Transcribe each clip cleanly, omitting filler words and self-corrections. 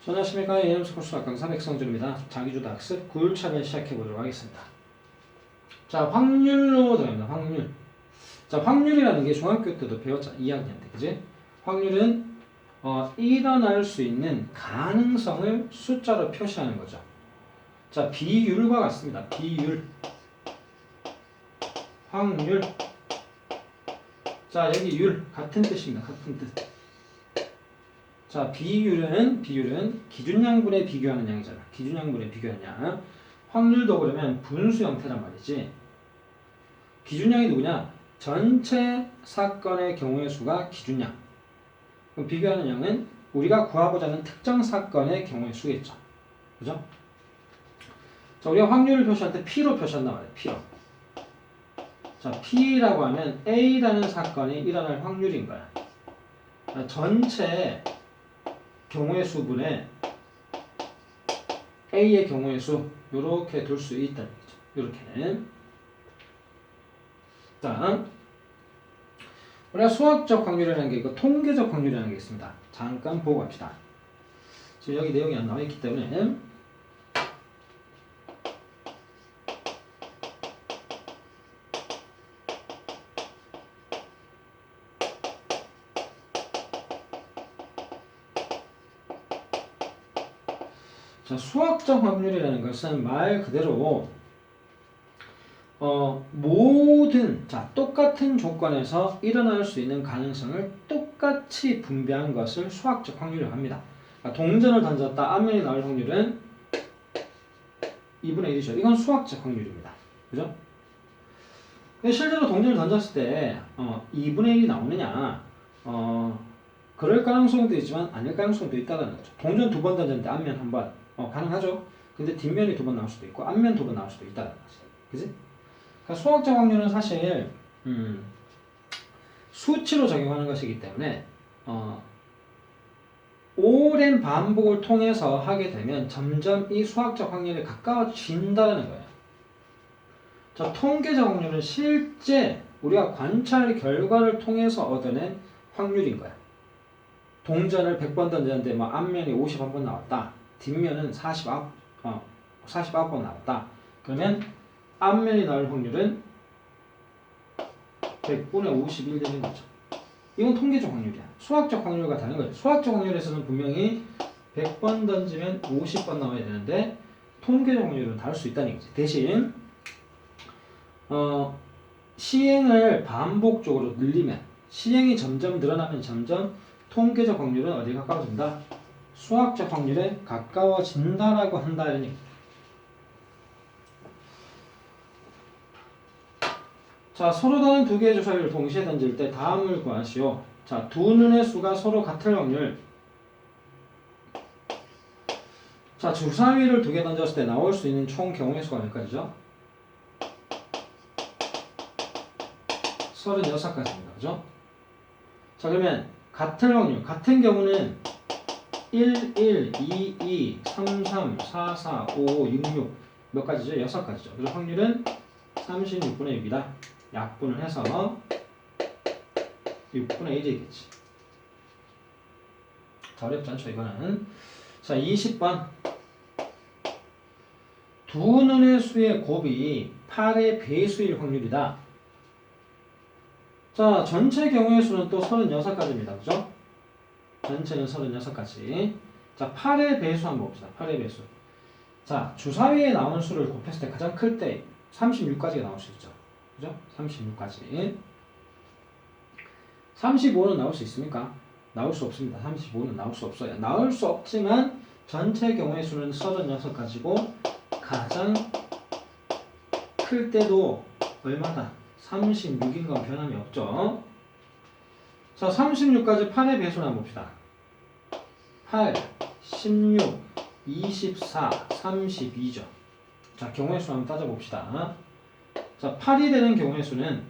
안녕하십니까. 이엠스 코스 강사 백성준입니다. 자기주도 학습 9일차를 시작해보도록 하겠습니다. 자, 확률로 들어갑니다. 확률. 자, 확률이라는 게 중학교 때도 배웠잖아. 2학년 때. 그지? 확률은 일어날 수 있는 가능성을 숫자로 표시하는 거죠. 자, 비율과 같습니다. 비율. 확률. 자, 여기 율. 같은 뜻입니다. 같은 뜻. 자, 비율은 기준양분에 비교하는 양이잖아. 기준양분에 비교하는 양. 확률도 그러면 분수 형태란 말이지. 기준양이 누구냐? 전체 사건의 경우의 수가 기준양. 그럼 비교하는 양은 우리가 구하고자 하는 특정 사건의 경우의 수겠죠. 그죠? 자, 우리가 확률을 표시할 때 P로 표시한단 말이에요. P로. 자, P라고 하면 A라는 사건이 일어날 확률인 거야. 자, 전체 경우의 수분에 A의 경우의 수 요렇게 둘 수 있다는 거죠. 요렇게. 자, 우리가 수학적 확률이라는 게 있고 통계적 확률이라는 게 있습니다. 잠깐 보고 갑시다. 지금 여기 내용이 안 나와 있기 때문에 자, 수학적 확률이라는 것은 말 그대로 모든 똑같은 조건에서 일어날 수 있는 가능성을 똑같이 분배한 것을 수학적 확률이라고 합니다. 그러니까 동전을 던졌다 앞면이 나올 확률은 2분의 1이죠. 이건 수학적 확률입니다. 그죠? 근데 실제로 동전을 던졌을 때 2분의 1이 나오느냐? 그럴 가능성도 있지만 아닐 가능성도 있다는 거죠. 동전 2번 던졌는데 앞면 한 번 가능하죠. 근데 뒷면이 2번 나올 수도 있고 앞면 2번 나올 수도 있다는 거지. 그지? 그러니까 수학적 확률은 사실 수치로 적용하는 것이기 때문에 오랜 반복을 통해서 하게 되면 점점 이 수학적 확률에 가까워진다는 거예요. 자, 통계적 확률은 실제 우리가 관찰 결과를 통해서 얻어낸 확률인 거야. 동전을 100번 던졌는데 앞면이 51번 나왔다. 뒷면은 49번 나왔다. 그러면 앞면이 나올 확률은 100분의 51 되는 거죠. 이건 통계적 확률이야. 수학적 확률과 다른 거죠. 수학적 확률에서는 분명히 100번 던지면 50번 나와야 되는데 통계적 확률은 다를 수 있다는 거지. 대신 시행을 반복적으로 늘리면 시행이 점점 늘어나면 점점 통계적 확률은 어디에 가까워진다? 수학적 확률에 가까워진다라고 한다 이런 얘기죠. 자, 서로 다른 두 개의 주사위를 동시에 던질 때 다음을 구하시오. 자, 두 눈의 수가 서로 같을 확률. 자, 주사위를 두 개 던졌을 때 나올 수 있는 총 경우의 수가 몇 가지죠? 36가지입니다. 그죠? 자, 그러면 같을 확률. 같은 경우는 1, 1, 2, 2, 3, 3, 4, 4, 5, 5, 6, 6. 몇 가지죠? 6가지죠. 그래서 확률은 36분의 6이다. 약분을 해서 6분의 1이겠지. 자, 어렵지 않죠, 이거는. 자, 20번. 두 눈의 수의 곱이 8의 배수일 확률이다. 자, 전체 경우의 수는 또 36가지입니다. 그죠? 전체는 36가지. 자, 8의 배수 한번 봅시다. 8의 배수. 자, 주사위에 나온 수를 곱했을 때 가장 클 때 36가지가 나올 수 있죠. 그죠? 36가지. 35는 나올 수 있습니까? 나올 수 없습니다. 35는 나올 수 없어요. 나올 수 없지만 전체 경우의 수는 36가지고 가장 클 때도 얼마다? 36인 건 변함이 없죠. 자, 36까지 8의 배수를 한번 봅시다. 8, 16, 24, 32죠. 자, 경우의 수 한번 따져봅시다. 자, 8이 되는 경우의 수는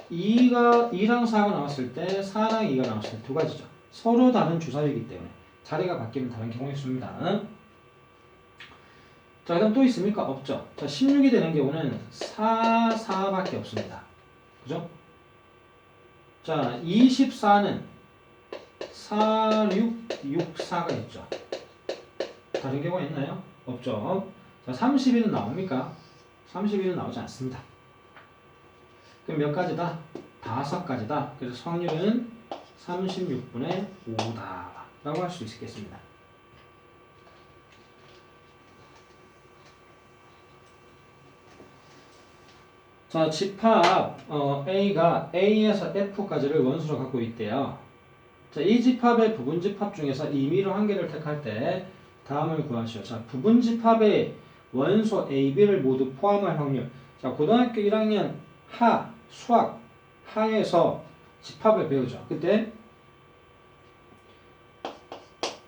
2랑 4가 나왔을 때 4랑 2가 나왔을 때 두 가지죠. 서로 다른 주사위이기 때문에 자리가 바뀌면 다른 경우의 수입니다. 자, 그다음 또 있습니까? 없죠. 자, 16이 되는 경우는 4, 4밖에 없습니다. 그죠? 자, 24는 4, 6, 6, 4가 있죠. 다른 경우가 있나요? 없죠. 자, 31은 나옵니까? 31은 나오지 않습니다. 그럼 몇 가지다? 5가지다. 그래서 확률은 36분의 5다 라고 할 수 있겠습니다. 자, 집합 A가 A에서 F까지를 원수로 갖고 있대요. 자, 이 집합의 부분집합 중에서 임의로 한 개를 택할 때 다음을 구하시오. 자, 부분집합의 원소 A, B를 모두 포함할 확률. 자, 고등학교 1학년 수학 하에서 집합을 배우죠. 그때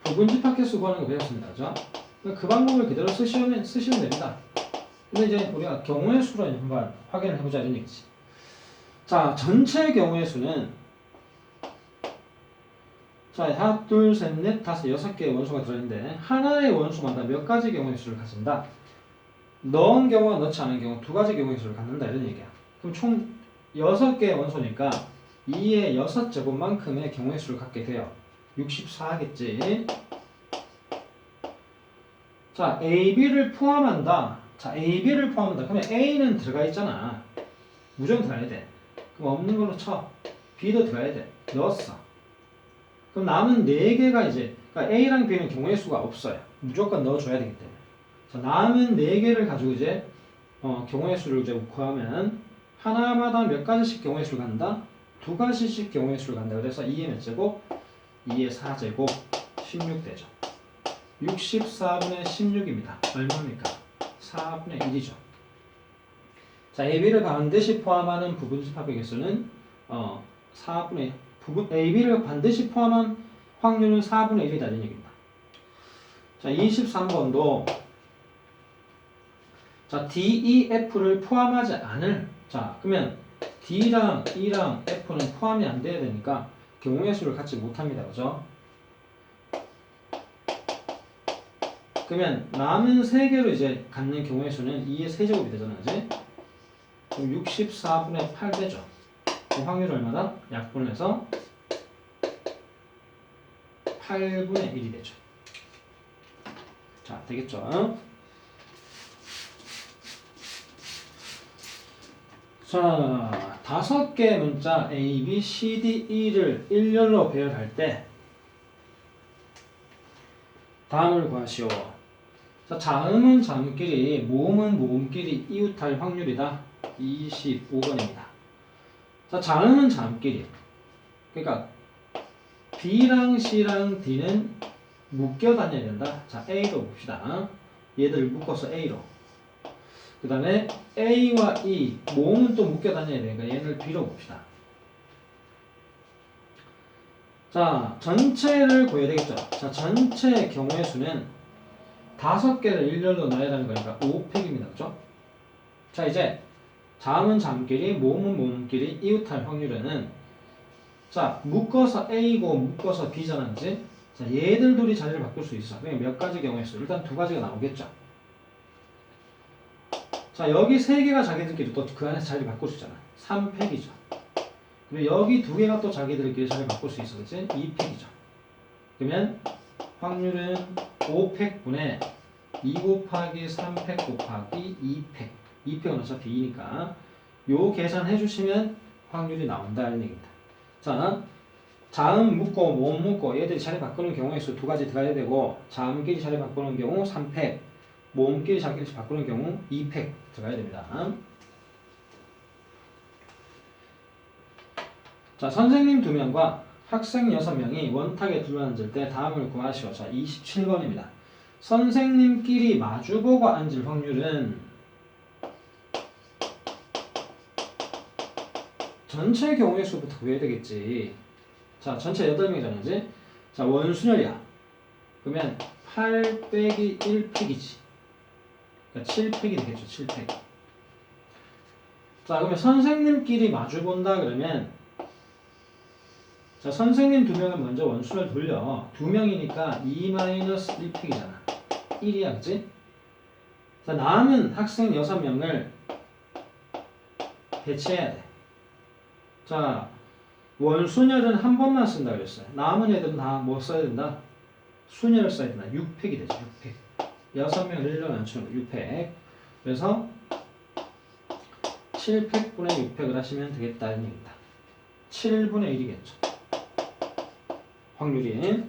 부분집합 개수 구하는 거 배웠습니다. 그죠? 그 방법을 그대로 쓰시면 됩니다. 근데 이제 우리가 경우의 수로 한번 확인을 해보자 이런 얘기지. 자, 전체 경우의 수는 자, 하나, 둘, 셋, 넷, 다섯, 6개의 원소가 들어있는데 하나의 원소마다 몇 가지 경우의 수를 가진다. 넣은 경우와 넣지 않은 경우 2가지 경우의 수를 갖는다 이런 얘기야. 그럼 총 6개의 원소니까 2의 6제곱만큼의 경우의 수를 갖게 돼요. 64겠지. 자, A, B를 포함한다. 자, A, B를 포함한다. 그러면 A는 들어가 있잖아. 무조건 들어가야 돼. 그럼 없는 걸로 쳐. B도 들어가야 돼. 넣었어. 그럼 남은 4개가 이제, 그러니까 A랑 B는 경우의 수가 없어요. 무조건 넣어줘야 되기 때문에. 자, 남은 4개를 가지고 이제, 경우의 수를 이제 구하면, 하나마다 몇 가지씩 경우의 수를 갖는다? 2가지씩 경우의 수를 갖는다. 그래서 2의 몇 제곱? 2의 4제곱, 16되죠. 64분의 16입니다. 얼마입니까? 4분의 1이죠. 자, AB를 반드시 포함하는 부분집합의 개수는 4분의 AB를 반드시 포함한 확률은 4분의 1이다 이런 얘기입니다. 자, 23번도 자, DEF를 포함하지 않을 자, 그러면 D랑 E랑 F는 포함이 안 돼야 되니까 경우의 수를 갖지 못합니다. 그죠? 그러면 남은 3개로 이제 갖는 경우의 수는 2의 세제곱이 되잖아요. 그지? 그럼 64분의 8 되죠. 그 확률이 얼마다? 약분해서 8분의 1이 되죠. 자, 되겠죠? 자, 5개의 문자 A, B, C, D, E를 일렬로 배열할 때 다음을 구하시오. 자, 자음은 자음끼리, 모음은 모음끼리 이웃할 확률이다. 25번입니다. 자, 자음은 자음끼리. 그러니까 B랑 C랑 D는 묶여 다녀야 된다. 자, A로 봅시다. 얘들 묶어서 A로. 그 다음에 A와 E, 모음은 또 묶여 다녀야 되니까 얘를 B로 봅시다. 자, 전체를 구해야 되겠죠. 자, 전체 경우의 수는 5개를 일렬로 넣어야 하는 거니까 5팩입니다. 그죠? 자, 이제 자음은 자음끼리, 모음은 모음끼리 이웃할 확률은 자, 묶어서 A고 묶어서 B잖아. 그지? 자, 얘들 둘이 자리를 바꿀 수 있어. 그러니까 몇 가지 경우의 수? 일단 2가지가 나오겠죠. 자, 여기 3개가 자기들끼리 또 그 안에서 자리를 바꿀 수 있잖아. 3팩이죠. 그리고 여기 2개가 또 자기들끼리 자리를 바꿀 수 있어. 그치? 2팩이죠. 그러면 확률은 5팩분의 2 곱하기 3팩 곱하기 2팩. 2팩은 어차피 2니까 요 계산 해주시면 확률이 나온다 이런 얘기입니다. 자, 자음 묶고 모음 묶고 얘들이 자리 바꾸는 경우의 수 2가지 들어가야 되고 자음끼리 자리 바꾸는 경우 3팩, 모음끼리 자리 바꾸는 경우 2팩 들어가야 됩니다. 자, 선생님 2명과 학생 6명이 원탁에 둘러앉을 때 다음을 구하시오. 자, 27번입니다. 선생님끼리 마주보고 앉을 확률은 전체 경우의 수부터 구해야 되겠지. 자, 전체 8명이잖아. 그지? 자, 원순열이야. 그러면 8 빼기 1팩이지. 그러니까 7팩이 되겠죠. 7팩. 자, 그러면 선생님끼리 마주본다 그러면 자, 선생님 2명을 먼저 원순을 돌려. 2명이니까 2-1팩이잖아. 1이야. 그치? 자, 남은 학생 6명을 배치해야 돼. 자, 원순열은 한 번만 쓴다 그랬어요. 남은 애들은 다 뭐 써야 된다? 순위를 써야 된다. 6팩이 되죠. 6팩. 6명을 1로 나누는 6팩. 그래서 7팩분의 6팩을 하시면 되겠다는 얘기입니다. 7분의 1이겠죠. 확률이.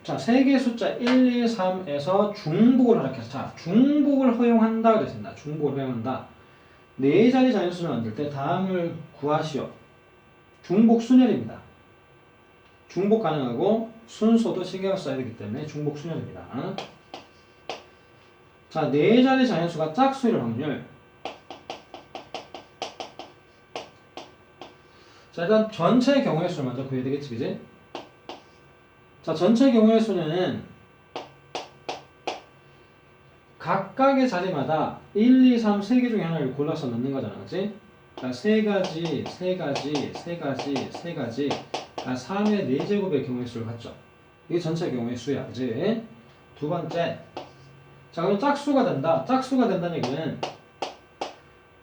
자, 세 개의 숫자 1, 2, 3에서 중복을 허락해서, 자, 중복을 허용한다 그랬습니다. 중복을 허용한다. 네 자리 자연수를 만들 때 다음을 구하시오. 중복 순열입니다. 중복 가능하고 순서도 신경을 써야 되기 때문에 중복 순열입니다. 자, 네 자리 자연수가 짝수일 확률. 자, 일단 전체 경우의 수를 먼저 구해야 되겠지, 그지? 자, 전체 경우의 수는 각각의 자리마다 1, 2, 3, 3개 중에 하나를 골라서 넣는 거잖아, 그치? 그러니까 3가지, 3가지, 3가지, 3가지, 그러니까 3의 4제곱의 경우의 수를 갖죠. 이게 전체 경우의 수야, 그치? 두 번째, 자, 그럼 짝수가 된다. 짝수가 된다는 얘기는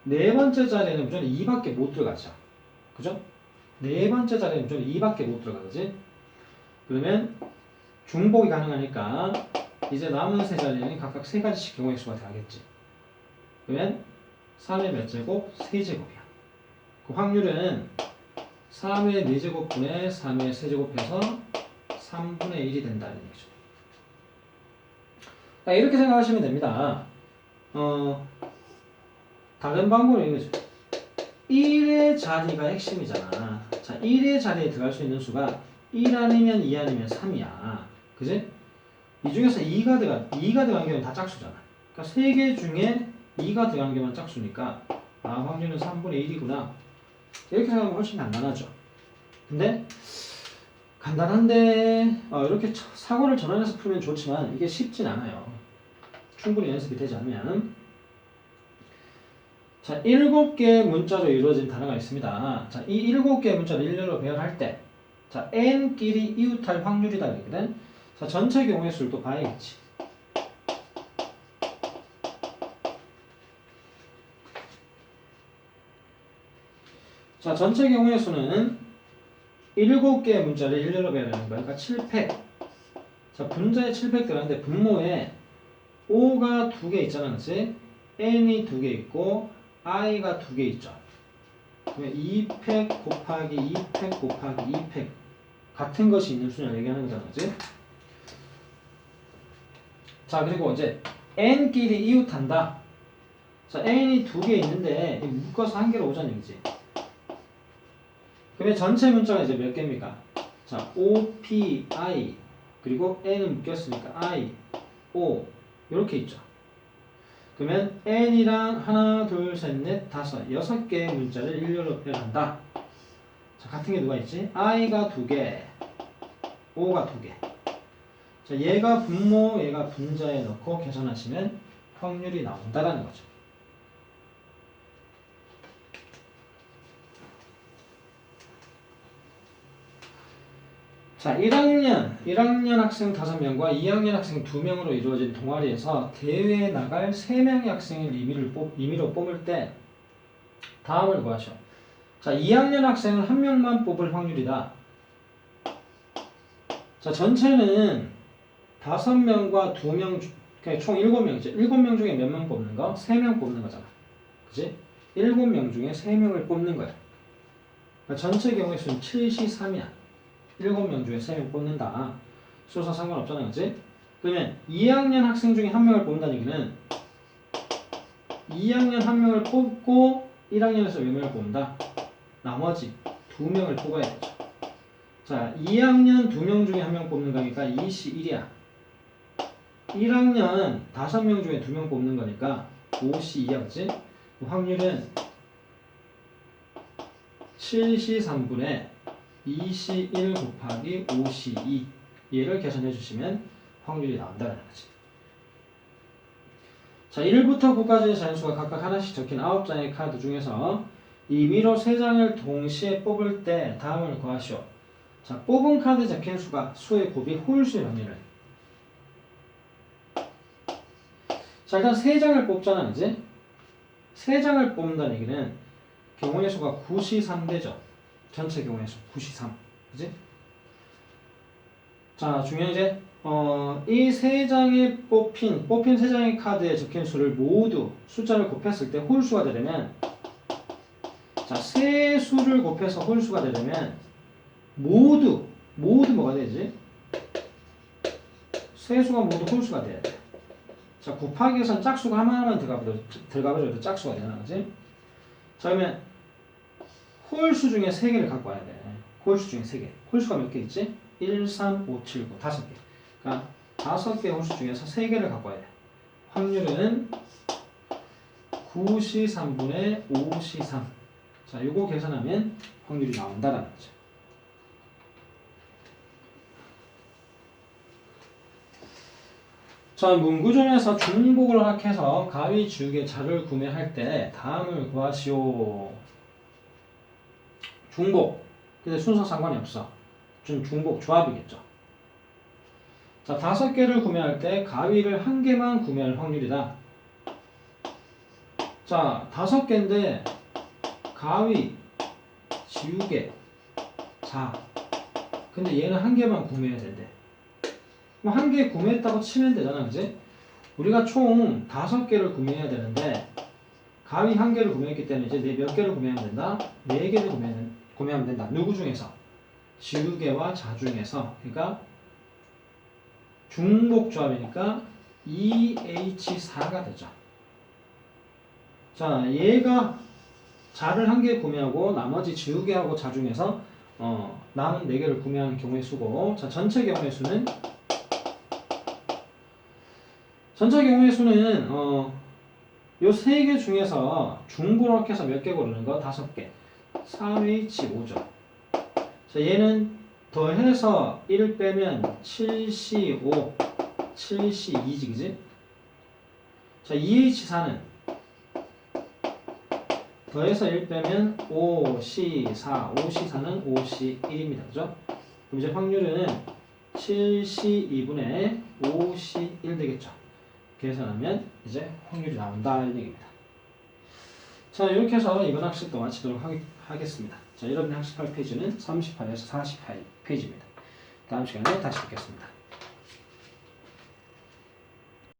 네 번째 자리에는 무조건 2밖에 못 들어가죠. 그죠? 네 번째 자리에는 무조건 2밖에 못 들어가지. 그러면 중복이 가능하니까 이제 남은 세 자리에는 각각 3가지씩 경우의 수가 돼야겠지. 그러면 3의 몇 제곱? 3제곱이야. 그 확률은 3의 4제곱분의 3의 3제곱해서 3분의 1이 된다는 얘기죠. 자, 이렇게 생각하시면 됩니다. 다른 방법은 이거죠. 1의 자리가 핵심이잖아. 자, 1의 자리에 들어갈 수 있는 수가 1 아니면 2 아니면 3이야. 그지? 이 중에서 2가 들어간 경우는 다 짝수잖아. 그러니까 3개 중에 2가 들어간 경우는 짝수니까 확률은 3분의 1이구나. 이렇게 생각하면 훨씬 간단하죠. 근데 간단한데 이렇게 사고를 전환해서 풀면 좋지만 이게 쉽진 않아요. 충분히 연습이 되지 않으면. 자, 7개의 문자로 이루어진 단어가 있습니다. 자, 이 7개의 문자를 일렬로 배열할 때, 자, n끼리 이웃할 확률이다 그랬거든. 자, 전체 경우의 수를 또 봐야겠지. 자, 전체 경우의 수는 7개의 문자를 일렬로 배열하는 거야. 그러니까 7팩. 자, 분자에 7팩 들어가는데 분모에 O가 2개 있잖아, 그렇지? N이 2개 있고 I가 2개 있죠. 그러면 2팩 곱하기 2팩 곱하기 2팩 같은 것이 있는 수를 얘기하는 거잖아, 그렇지? 자, 그리고 이제 N끼리 이웃한다. 자, N이 2개 있는데 묶어서 한 개로 오자는 얘기지. 그러면 전체 문자가 이제 몇 개입니까? 자, O, P, I 그리고 N은 묶였으니까 I, O 이렇게 있죠. 그러면 n이랑 하나, 둘, 셋, 넷, 다섯, 6개의 문자를 일렬로 배열한다. 자, 같은 게 누가 있지? i가 2개, o가 2개. 자, 얘가 분모, 얘가 분자에 넣고 계산하시면 확률이 나온다라는 거죠. 자, 1학년 학생 5명과 2학년 학생 2명으로 이루어진 동아리에서 대회에 나갈 3명의 학생을 임의로 뽑을 때 다음을 구하시오. 자, 2학년 학생은 1명만 뽑을 확률이다. 자, 전체는 5명과 2명, 그러니까 총 7명이죠. 7명 중에 몇 명 뽑는 거? 3명 뽑는 거잖아. 그치? 7명 중에 3명을 뽑는 거야. 그러니까 전체 경우의 수는 73이야. 7명 중에 3명 뽑는다. 수사 상관없잖아, 그치? 그러면 2학년 학생 중에 1명을 뽑는다는 얘기는 2학년 1명을 뽑고 1학년에서 몇 명을 뽑는다? 나머지 2명을 뽑아야 되죠. 자, 2학년 2명 중에 1명 뽑는 거니까 21이야. 1학년 5명 중에 2명 뽑는 거니까 52야, 그치? 확률은 7C3분의 2C1 곱하기 5C2 얘를 계산해 주시면 확률이 나온다는 거지. 자, 1부터 9까지의 자연수가 각각 하나씩 적힌 9장의 카드 중에서 임의로 3장을 동시에 뽑을 때 다음을 구하시오. 자, 뽑은 카드에 적힌 수가 수의 곱이 홀수의 확률을. 자, 일단 3장을 뽑잖아, 이제. 3장을 뽑는다는 얘기는 경우의 수가 9C3대죠. 전체 경우의 수 9시 3. 그지? 자, 중요한 이제 이 세 장에 뽑힌 세 장의 카드에 적힌 수를 모두 숫자를 곱했을 때 홀수가 되려면 자, 세 수를 곱해서 홀수가 되려면 모두 뭐가 되지? 세 수가 모두 홀수가 돼야 돼. 자, 곱하기 위해서는 짝수가 하나만 들어가버려도 짝수가 되나, 그지? 자, 그러면 홀수 중에 3개를 갖고 와야 돼. 홀수 중에 3개. 홀수가 몇 개 있지? 1, 3, 5, 7, 9. 5개. 그러니까 5개 홀수 중에서 3개를 갖고 와야 돼. 확률은 9시 3분의 5시 3. 자, 요거 계산하면 확률이 나온다라는 거죠. 자, 문구점에서 중복을 허락해서 가위, 지우개, 자를 구매할 때 다음을 구하시오. 중복. 근데 순서 상관이 없어. 중복 조합이겠죠. 자, 5개를 구매할 때 가위를 1개만 구매할 확률이다. 자, 5개인데 가위, 지우개, 자. 근데 얘는 1개만 구매해야 된대. 그럼 1개 구매했다고 치면 되잖아, 그지? 우리가 총 5개를 구매해야 되는데 가위 1개를 구매했기 때문에 이제 몇 개를 구매하면 된다? 4개를 구매하면 된다. 누구 중에서? 지우개와 자 중에서. 그러니까 중복조합이니까 2H4가 되죠. 자, 얘가 자를 1개 구매하고 나머지 지우개하고 자 중에서 남은 4개를 구매하는 경우의 수고. 자, 전체 경우의 수는 요 3개 중에서 중복해서 몇 개 고르는 거? 5개. 3H5죠. 자, 얘는 더해서 1 빼면 7C5, 7C2지, 그지? 자, 2H4는 더해서 1 빼면 5C4, 5C4는 5C1입니다. 그죠? 그럼 이제 확률은 7C2분의 5C1 되겠죠. 계산하면 이제 확률이 나온다 이런 얘기입니다. 자, 이렇게 해서 이번 학습도 마치도록 하겠습니다. 자, 여러분이 학습할 페이지는 38에서 48페이지입니다. 다음 시간에 다시 뵙겠습니다.